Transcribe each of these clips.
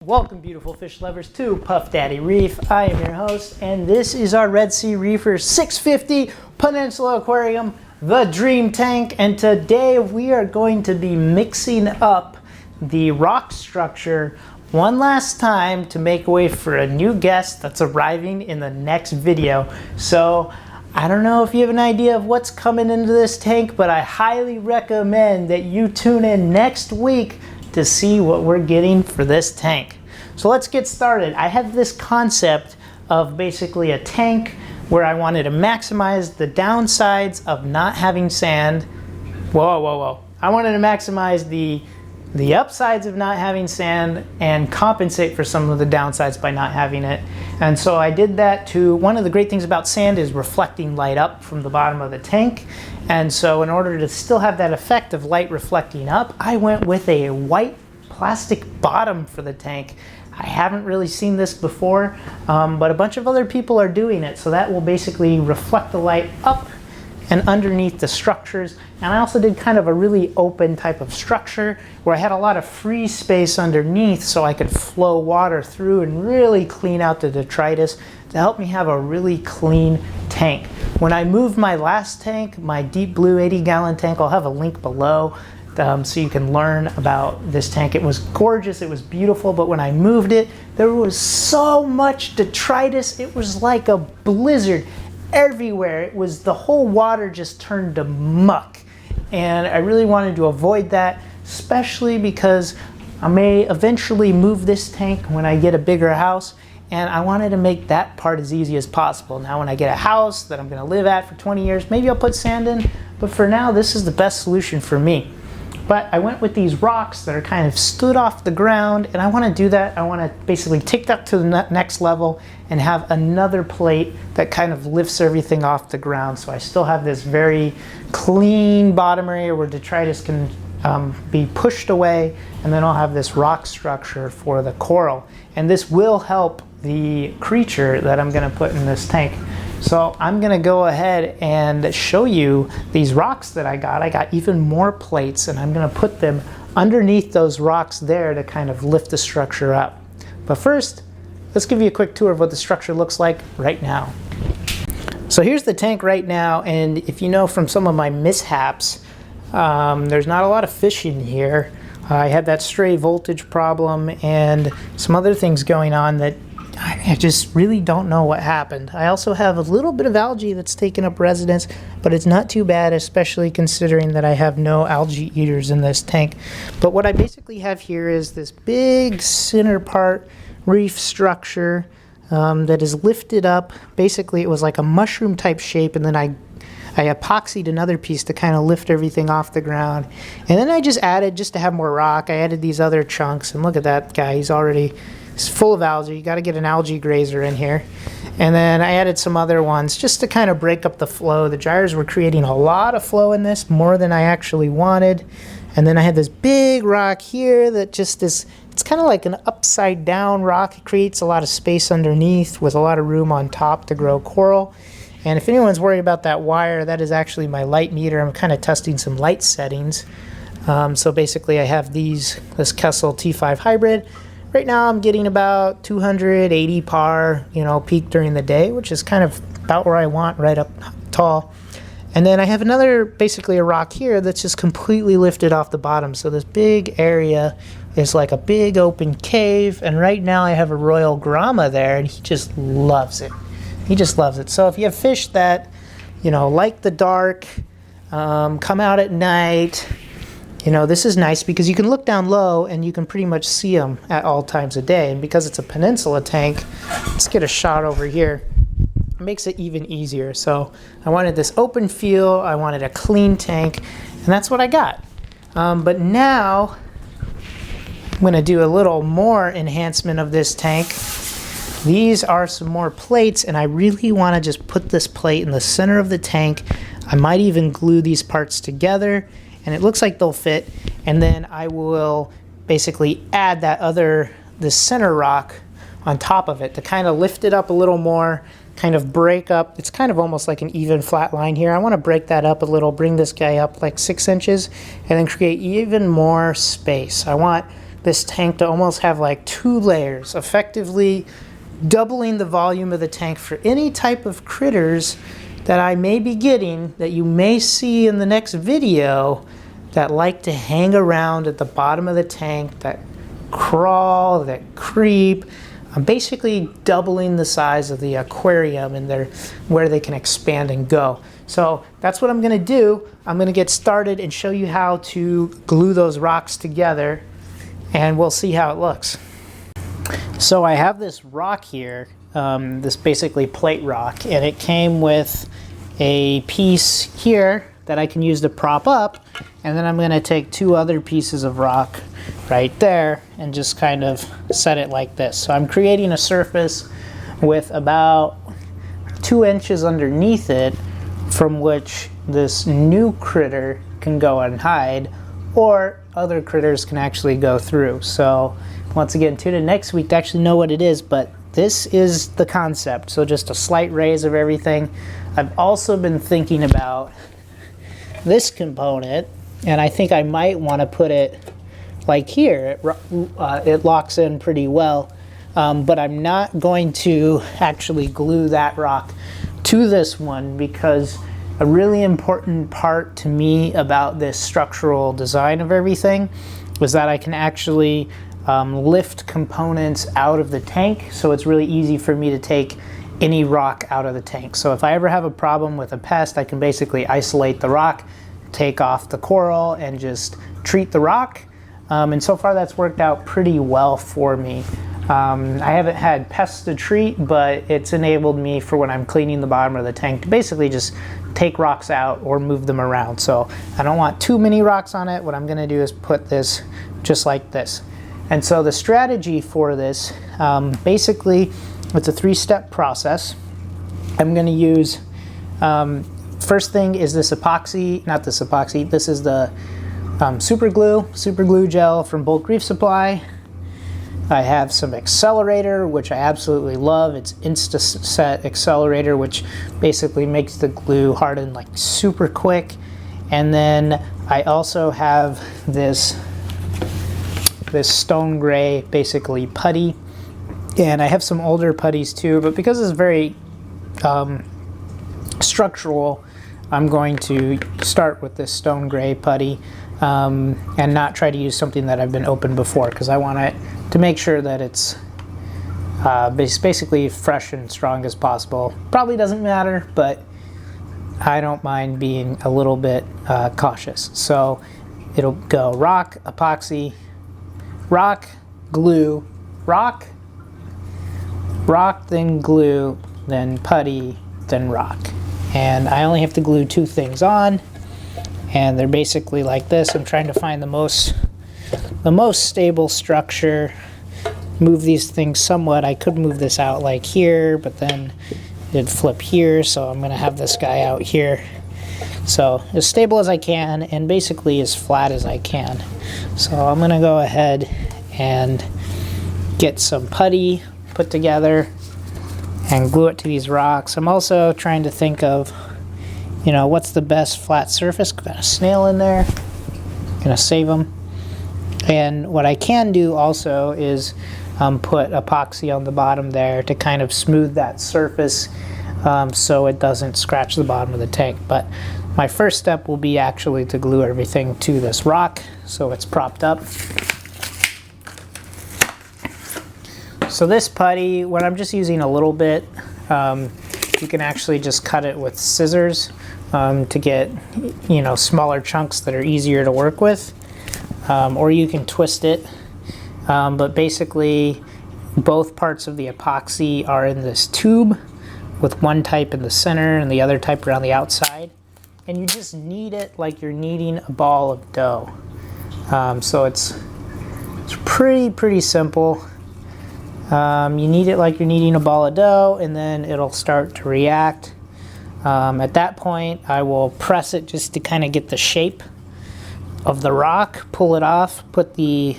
Welcome, beautiful fish lovers, to Puff Daddy Reef. I am your host, and this is our Red Sea Reefer 650 Peninsula Aquarium, the Dream Tank. And today we are going to be mixing up the rock structure one last time to make way for a new guest that's arriving in the next video. So I don't know if you have an idea of what's coming into this tank, but I highly recommend that you tune in next week to see what we're getting for this tank. So let's get started. I have this concept of basically a tank where I wanted to maximize the downsides of not having sand. Whoa. I wanted to maximize the upsides of not having sand and compensate for some of the downsides by not having it. And so I did that to, one of the great things about sand is reflecting light up from the bottom of the tank. And so in order to still have that effect of light reflecting up, I went with a white plastic bottom for the tank. I haven't really seen this before, but a bunch of other people are doing it. So that will basically reflect the light up and underneath the structures. And I also did kind of a really open type of structure where I had a lot of free space underneath so I could flow water through and really clean out the detritus to help me have a really clean tank. When I moved my last tank, my deep blue 80-gallon tank, I'll have a link below so you can learn about this tank. It was gorgeous, it was beautiful, but when I moved it, there was so much detritus. It was like a blizzard everywhere. It was, the whole water just turned to muck. And I really wanted to avoid that, especially because I may eventually move this tank when I get a bigger house, and I wanted to make that part as easy as possible. Now when I get a house that I'm going to live at for 20 years, maybe I'll put sand in, but for now this is the best solution for me. But I went with these rocks that are kind of stood off the ground, and I want to do that. I want to basically take that to the next level and have another plate that kind of lifts everything off the ground. So I still have this very clean bottom area where detritus can be pushed away, and then I'll have this rock structure for the coral. And this will help the creature that I'm going to put in this tank. So I'm going to go ahead and show you these rocks that I got. I got even more plates, and I'm going to put them underneath those rocks there to kind of lift the structure up. But first, let's give you a quick tour of what the structure looks like right now. So here's the tank right now, and if you know from some of my mishaps, there's not a lot of fish in here. I had that stray voltage problem and some other things going on that I just really don't know what happened. I also have a little bit of algae that's taken up residence, but it's not too bad, especially considering that I have no algae eaters in this tank. But what I basically have here is this big center part reef structure that is lifted up. Basically, it was like a mushroom type shape, and then I epoxied another piece to kind of lift everything off the ground. And then I just added, just to have more rock, I added these other chunks. And look at that guy, he's full of algae. You got to get an algae grazer in here. And then I added some other ones just to kind of break up the flow. The gyres were creating a lot of flow in this, more than I actually wanted. And then I had this big rock here that just is, it's kind of like an upside down rock. It creates a lot of space underneath with a lot of room on top to grow coral. And if anyone's worried about that wire, that is actually my light meter. I'm kind of testing some light settings. So basically I have this Kessel T5 hybrid. Right now I'm getting about 280 par, peak during the day, which is kind of about where I want, right up tall. And then I have basically a rock here that's just completely lifted off the bottom. So this big area is like a big open cave. And right now I have a Royal Grama there, and he just loves it. He just loves it. So if you have fish that, like the dark, come out at night, this is nice because you can look down low and you can pretty much see them at all times of day. And because it's a Peninsula tank, let's get a shot over here. It makes it even easier. So I wanted this open feel, I wanted a clean tank, and that's what I got. But now I'm going to do a little more enhancement of this tank. These are some more plates, and I really want to just put this plate in the center of the tank. I might even glue these parts together, and it looks like they'll fit. And then I will basically add this center rock on top of it to kind of lift it up a little more, kind of break up. It's kind of almost like an even flat line here. I want to break that up a little, bring this guy up like 6 inches, and then create even more space. I want this tank to almost have like 2 layers, effectively doubling the volume of the tank for any type of critters that I may be getting, that you may see in the next video, that like to hang around at the bottom of the tank, that crawl, that creep. I'm basically doubling the size of the aquarium and where they can expand and go. So that's what I'm gonna do. I'm gonna get started and show you how to glue those rocks together, and we'll see how it looks. So I have this rock here, this basically plate rock, and it came with a piece here that I can use to prop up, and then I'm gonna take 2 other pieces of rock right there and just kind of set it like this. So I'm creating a surface with about 2 inches underneath it from which this new critter can go and hide, or other critters can actually go through. So once again, tune in next week to actually know what it is, but this is the concept. So just a slight raise of everything. I've also been thinking about this component, and I think I might want to put it like here. It locks in pretty well, but I'm not going to actually glue that rock to this one, because a really important part to me about this structural design of everything was that I can actually lift components out of the tank, so it's really easy for me to take any rock out of the tank. So if I ever have a problem with a pest, I can basically isolate the rock, take off the coral, and just treat the rock. And so far that's worked out pretty well for me. I haven't had pests to treat, but it's enabled me for when I'm cleaning the bottom of the tank to basically just take rocks out or move them around. So I don't want too many rocks on it. What I'm gonna do is put this just like this. And so the strategy for this, basically it's a 3-step process. I'm gonna use, first thing is this epoxy, not this epoxy, this is the super glue gel from Bulk Reef Supply. I have some accelerator, which I absolutely love. It's Instaset accelerator, which basically makes the glue harden like super quick. And then I also have this stone gray, basically putty. And I have some older putties too, but because it's very structural, I'm going to start with this stone gray putty and not try to use something that I've been opened before, because I want it to make sure that it's basically fresh and strong as possible. Probably doesn't matter, but I don't mind being a little bit cautious. So it'll go rock, epoxy, rock, glue, rock, then glue, then putty, then rock. And I only have to glue 2 things on, and they're basically like this. I'm trying to find the most stable structure, move these things somewhat. I could move this out like here, but then it'd flip here, so I'm gonna have this guy out here. So as stable as I can, and basically as flat as I can. So I'm gonna go ahead and get some putty put together and glue it to these rocks. I'm also trying to think of, you know, what's the best flat surface. Got a snail in there, gonna save them. And what I can do also is put epoxy on the bottom there to kind of smooth that surface so it doesn't scratch the bottom of the tank. But my first step will be actually to glue everything to this rock so it's propped up. So this putty, when I'm just using a little bit, you can actually just cut it with scissors to get, you know, smaller chunks that are easier to work with. Or you can twist it, but basically both parts of the epoxy are in this tube with one type in the center and the other type around the outside, and you just knead it like you're kneading a ball of dough. So it's pretty simple. You knead it like you're kneading a ball of dough, and then it'll start to react. At that point I will press it just to kind of get the shape of the rock, pull it off, put the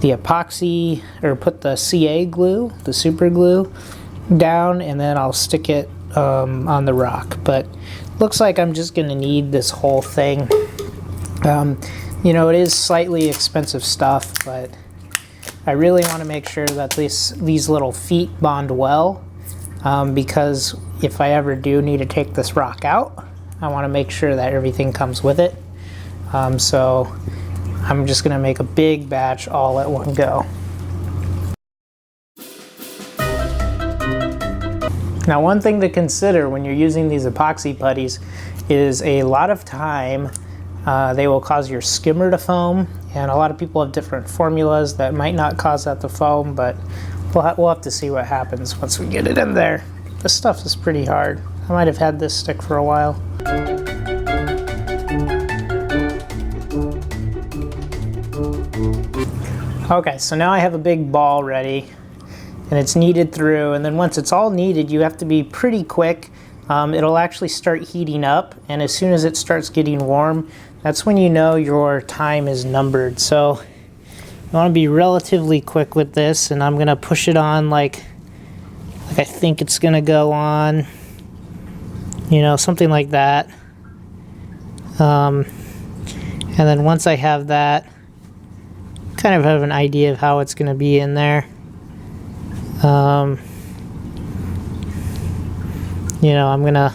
epoxy, or put the CA glue, the super glue, down, and then I'll stick it on the rock. But looks like I'm just gonna need this whole thing. You know, it is slightly expensive stuff, but I really want to make sure that these little feet bond well, because if I ever do need to take this rock out, I want to make sure that everything comes with it. So I'm just going to make a big batch all at one go. Now, one thing to consider when you're using these epoxy putties is a lot of time they will cause your skimmer to foam, and a lot of people have different formulas that might not cause that to foam, but we'll have to see what happens once we get it in there. This stuff is pretty hard. I might have had this stick for a while. Okay, so now I have a big ball ready, and it's kneaded through, and then once it's all kneaded, you have to be pretty quick. It'll actually start heating up, and as soon as it starts getting warm, that's when you know your time is numbered. So you want to be relatively quick with this, and I'm going to push it on like I think it's going to go on, you know, something like that. And then once I have that, kind of have an idea of how it's going to be in there. You know, I'm gonna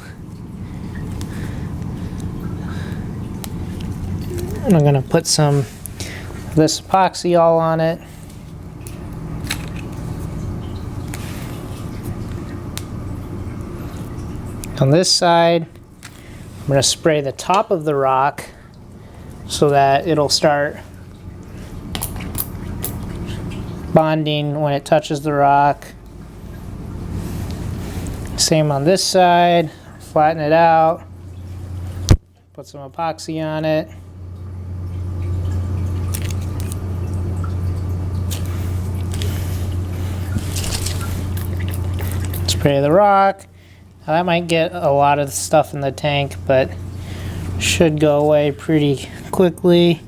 put some of this epoxy all on it. On this side, I'm gonna spray the top of the rock so that it'll start bonding when it touches the rock. Same on this side, flatten it out, put some epoxy on it. Spray the rock. Now that might get a lot of the stuff in the tank, but should go away pretty quickly.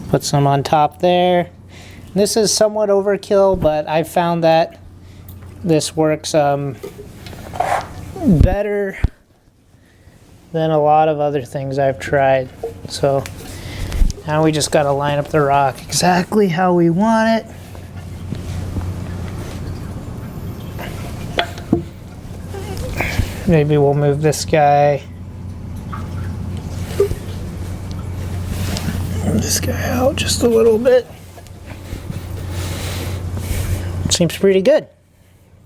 Put some on top there. This is somewhat overkill, but I found that this works better than a lot of other things I've tried. So now we just got to line up the rock exactly how we want it. Maybe we'll move this guy. Move this guy out just a little bit. Seems pretty good.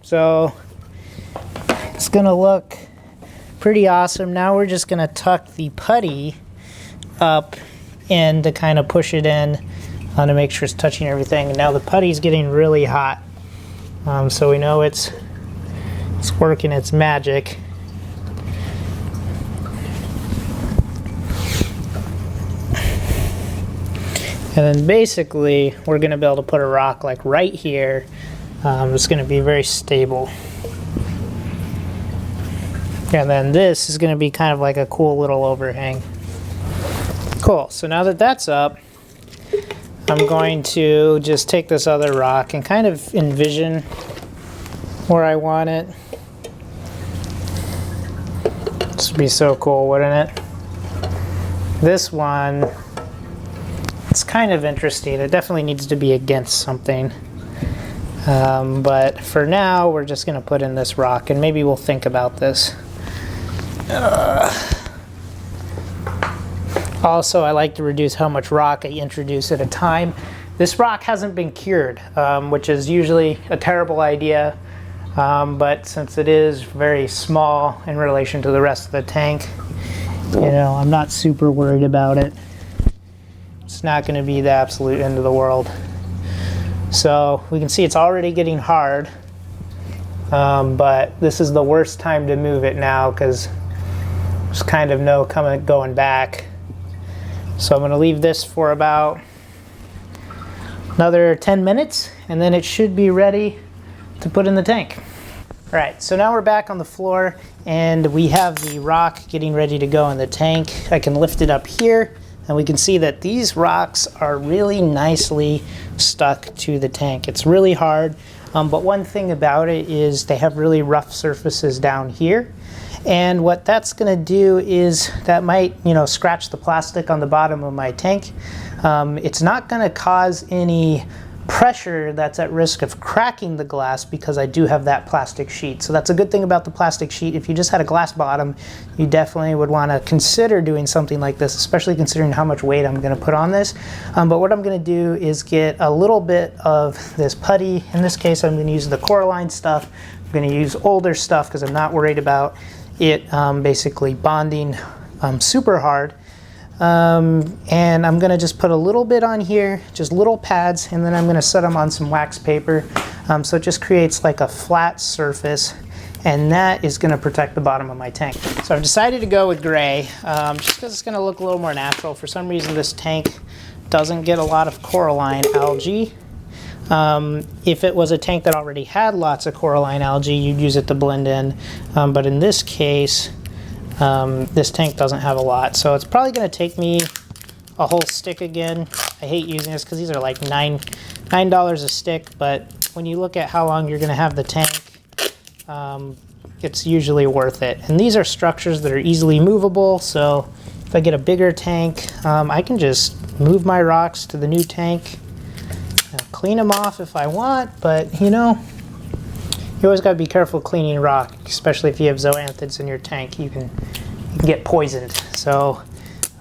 So it's gonna look pretty awesome. Now we're just gonna tuck the putty up in to kind of push it in to make sure it's touching everything. And now the putty's getting really hot. So we know it's working its magic. And then basically we're gonna be able to put a rock like right here. It's gonna be very stable. And then this is gonna be kind of like a cool little overhang. Cool, so now that that's up, I'm going to just take this other rock and kind of envision where I want it. This would be so cool, wouldn't it? This one, it's kind of interesting. It definitely needs to be against something. But for now, we're just gonna put in this rock, and maybe we'll think about this. Also, I like to reduce how much rock I introduce at a time. This rock hasn't been cured, which is usually a terrible idea. But since it is very small in relation to the rest of the tank, you know, I'm not super worried about it. It's not going to be the absolute end of the world. So we can see it's already getting hard, but this is the worst time to move it now because there's kind of no going back. So I'm going to leave this for about another 10 minutes, and then it should be ready to put in the tank. All right, so now we're back on the floor, and we have the rock getting ready to go in the tank. I can lift it up here, And we can see that these rocks are really nicely stuck to the tank. It's really hard, but one thing about it is they have really rough surfaces down here. And what that's going to do is that might, scratch the plastic on the bottom of my tank. It's not going to cause any pressure that's at risk of cracking the glass because I do have that plastic sheet. So that's a good thing about the plastic sheet. If you just had a glass bottom, you definitely would want to consider doing something like this, especially considering how much weight I'm going to put on this. But what I'm going to do is get a little bit of this putty. In this case, I'm going to use the Coraline stuff. I'm going to use older stuff because I'm not worried about it basically bonding super hard. And I'm going to just put a little bit on here, just little pads, and then I'm going to set them on some wax paper. So it just creates like a flat surface, and that is going to protect the bottom of my tank. So I've decided to go with gray, just because it's going to look a little more natural. For some reason this tank doesn't get a lot of Coraline algae. If it was a tank that already had lots of Coraline algae, you'd use it to blend in. But in this case, this tank doesn't have a lot. So it's probably going to take me a whole stick again. I hate using this because these are like $9 a stick. But when you look at how long you're going to have the tank, it's usually worth it. And these are structures that are easily movable. So if I get a bigger tank, I can just move my rocks to the new tank. Clean them off if I want, but you always got to be careful cleaning rock, especially if you have zoanthids in your tank. You can get poisoned. So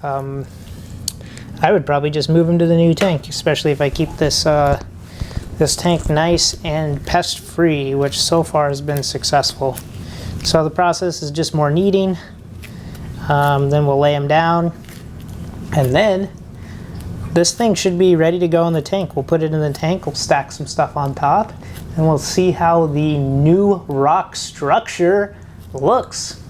I would probably just move them to the new tank, especially if I keep this this tank nice and pest free, which so far has been successful. So the process is just more kneading. Then we'll lay them down, and then this thing should be ready to go in the tank. We'll put it in the tank, we'll stack some stuff on top, and we'll see how the new rock structure looks.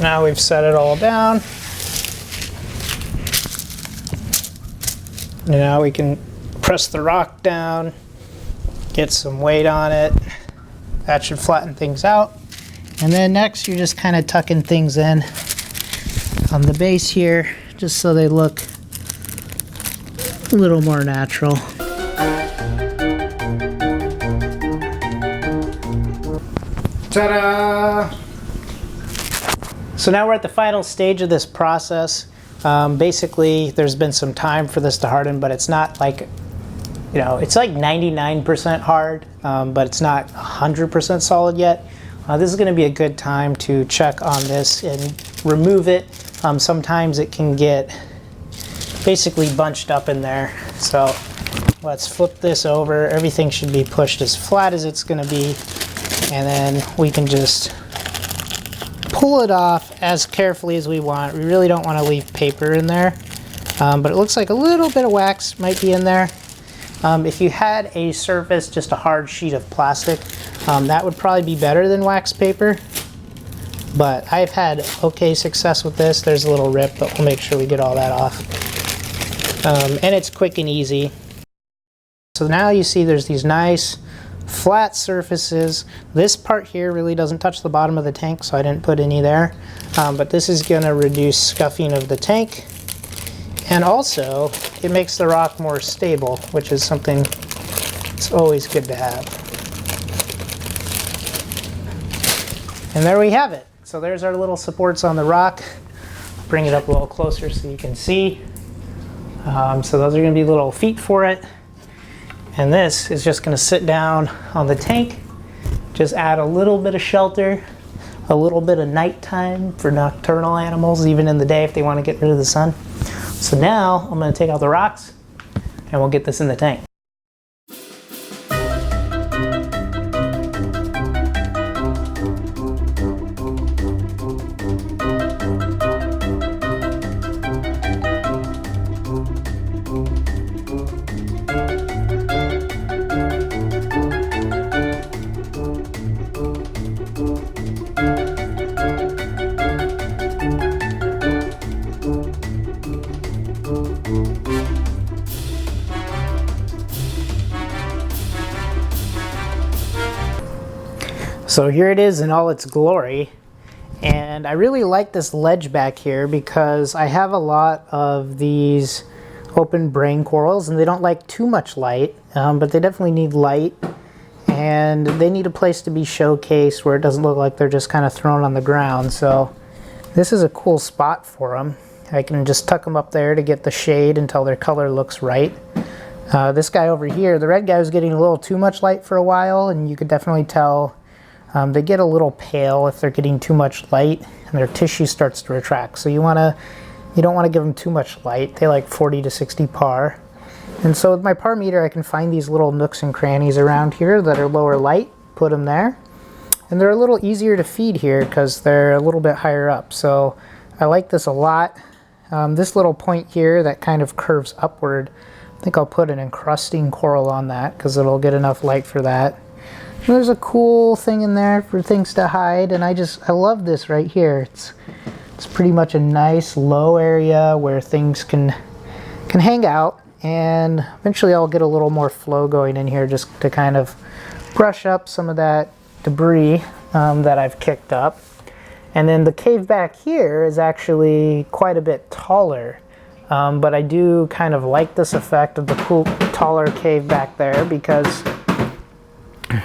Now we've set it all down. Now we can press the rock down, get some weight on it. That should flatten things out. And then next you're just kind of tucking things in on the base here, just so they look a little more natural. Ta-da! So now we're at the final stage of this process. Basically, there's been some time for this to harden, but it's not like, it's like 99% hard, but it's not 100% solid yet. This is going to be a good time to check on this and remove it. Sometimes it can get basically bunched up in there. So let's flip this over. Everything should be pushed as flat as it's going to be, and then we can just pull it off as carefully as we want. We really don't want to leave paper in there, but it looks like a little bit of wax might be in there. If you had a surface, just a hard sheet of plastic, that would probably be better than wax paper, but I've had okay success with this. There's a little rip, but we'll make sure we get all that off. And it's quick and easy. So now you see there's these nice flat surfaces. This part here really doesn't touch the bottom of the tank, so I didn't put any there. But this is going to reduce scuffing of the tank. And also, it makes the rock more stable, which is something that's always good to have. And there we have it. So there's our little supports on the rock. Bring it up a little closer so you can see. So those are going to be little feet for it. And this is just going to sit down on the tank. Just add a little bit of shelter, a little bit of nighttime for nocturnal animals, even in the day if they want to get rid of the sun. So now I'm going to take out the rocks and we'll get this in the tank. So here it is in all its glory. And I really like this ledge back here because I have a lot of these open brain corals and they don't like too much light, but they definitely need light, and they need a place to be showcased where it doesn't look like they're just kind of thrown on the ground. So this is a cool spot for them. I can just tuck them up there to get the shade until their color looks right. This guy over here, the red guy, was getting a little too much light for a while, and you could definitely tell they get a little pale if they're getting too much light and their tissue starts to retract. So you don't want to give them too much light. They like 40 to 60 par. And so with my par meter, I can find these little nooks and crannies around here that are lower light, put them there. And they're a little easier to feed here because they're a little bit higher up. So I like this a lot. This little point here that kind of curves upward, I think I'll put an encrusting coral on that because it'll get enough light for that. And there's a cool thing in there for things to hide, and I love this right here. It's pretty much a nice low area where things can hang out, and eventually I'll get a little more flow going in here just to kind of brush up some of that debris that I've kicked up. And then the cave back here is actually quite a bit taller, but I do kind of like this effect of the cool taller cave back there because,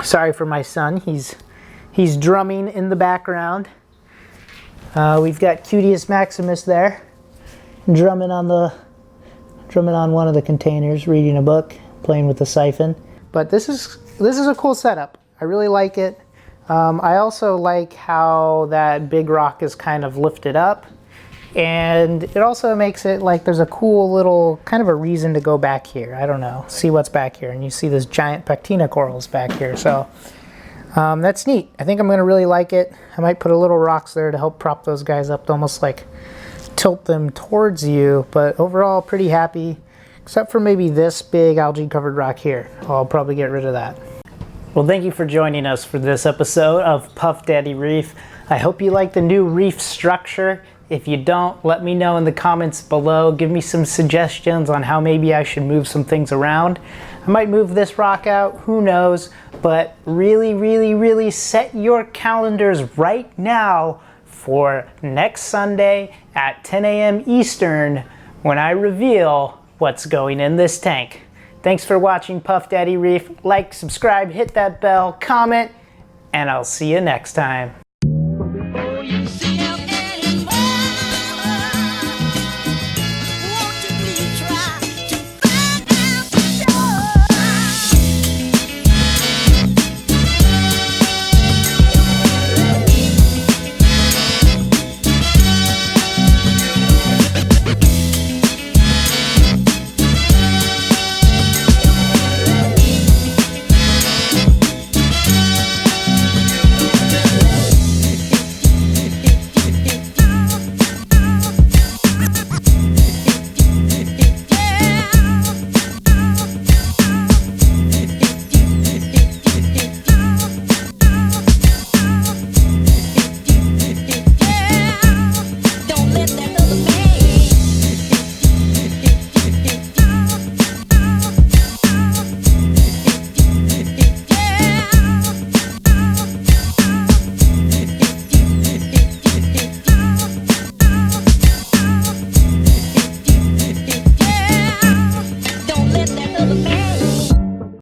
sorry for my son, he's drumming in the background. We've got Cutius Maximus there, drumming on one of the containers, reading a book, playing with the siphon. But this is a cool setup. I really like it. I also like how that big rock is kind of lifted up, and it also makes it like there's a cool little kind of a reason to go back here. I don't know, see what's back here, and you see this giant pectina corals back here. So that's neat. I think I'm gonna really like it. I might put a little rocks there to help prop those guys up, to almost like tilt them towards you, but overall pretty happy, except for maybe this big algae covered rock here. I'll probably get rid of that. Well, thank you for joining us for this episode of Puff Daddy Reef. I hope you like the new reef structure. If you don't, let me know in the comments below. Give me some suggestions on how maybe I should move some things around. I might move this rock out, who knows, but really, really, really set your calendars right now for next Sunday at 10 a.m. Eastern when I reveal what's going in this tank. Thanks for watching Puff Daddy Reef. Like, subscribe, hit that bell, comment, and I'll see you next time.